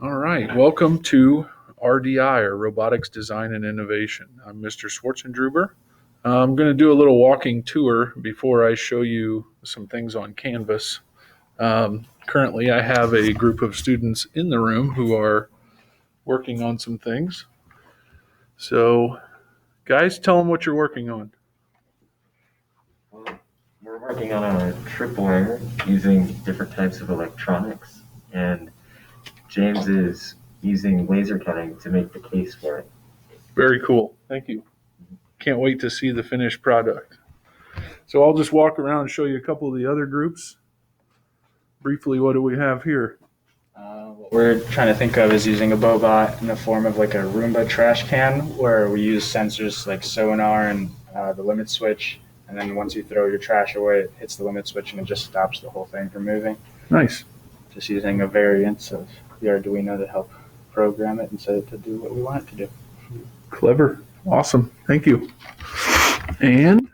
All right, welcome to RDI, or Robotics Design and Innovation. I'm Mr. Schwarzendruber. I'm going to do a little walking tour before I show you some things on Canvas. Currently, I have a group of students in the room who are working on some things. So, guys, tell them what you're working on. Well, we're working on a tripwire using different types of electronics, and James is using laser cutting to make the case for it. Very cool. Thank you. Can't wait to see the finished product. So I'll just walk around and show you a couple of the other groups. Briefly, what do we have here? What we're trying to think of is using a Bobot in the form of like a Roomba trash can, where we use sensors like sonar and the limit switch, and then once you throw your trash away, it hits the limit switch and it just stops the whole thing from moving. Nice. Just using a variant of the Arduino to help program it and set it to do what we want it to do. Clever. Awesome. Thank you. And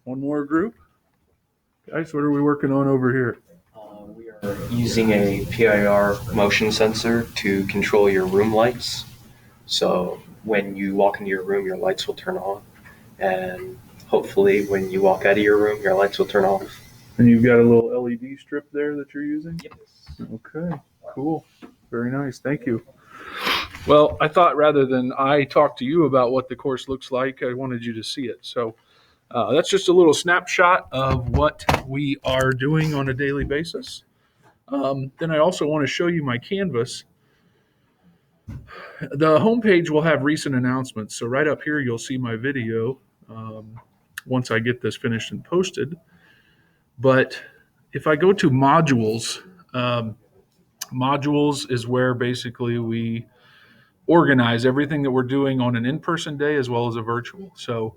one more group. Guys, what are we working on over here? We are using a PIR motion sensor to control your room lights. So when you walk into your room, your lights will turn on. And hopefully when you walk out of your room, your lights will turn off. And you've got a little LED strip there that you're using? Yes. Okay, cool. Very nice. Thank you. Well, I thought rather than I talk to you about what the course looks like, I wanted you to see it. So that's just a little snapshot of what we are doing on a daily basis. Then I also want to show you my Canvas. The homepage will have recent announcements. So right up here, you'll see my video once I get this finished and posted. But if I go to modules, modules is where basically we organize everything that we're doing on an in-person day as well as a virtual. So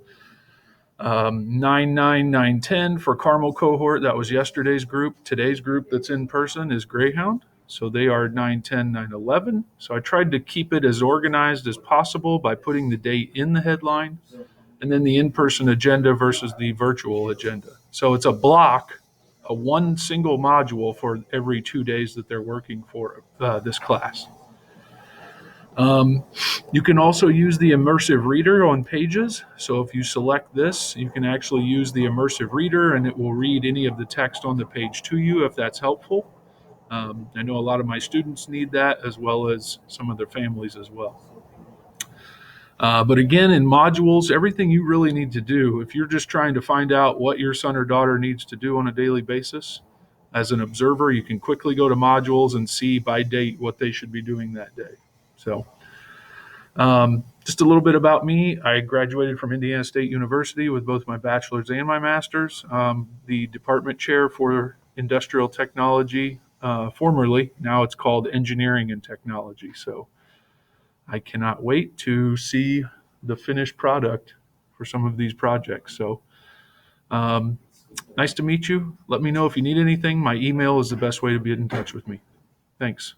9, 9, 9, 10 for Carmel cohort, that was yesterday's group. Today's group that's in person is Greyhound. So they are 9, 10, 9, 11. So I tried to keep it as organized as possible by putting the date in the headline and then the in-person agenda versus the virtual agenda. So it's a block, a one single module for every 2 days that they're working for this class. You can also use the immersive reader on Pages. So if you select this, you can actually use the immersive reader and it will read any of the text on the page to you if that's helpful. I know a lot of my students need that as well as some of their families as well. But again, in modules, everything you really need to do, if you're just trying to find out what your son or daughter needs to do on a daily basis, as an observer, you can quickly go to modules and see by date what they should be doing that day. So just a little bit about me. I graduated from Indiana State University with both my bachelor's and my master's. The department chair for industrial technology, formerly, now it's called engineering and technology. So I cannot wait to see the finished product for some of these projects. So nice to meet you. Let me know if you need anything. My email is the best way to be in touch with me. Thanks.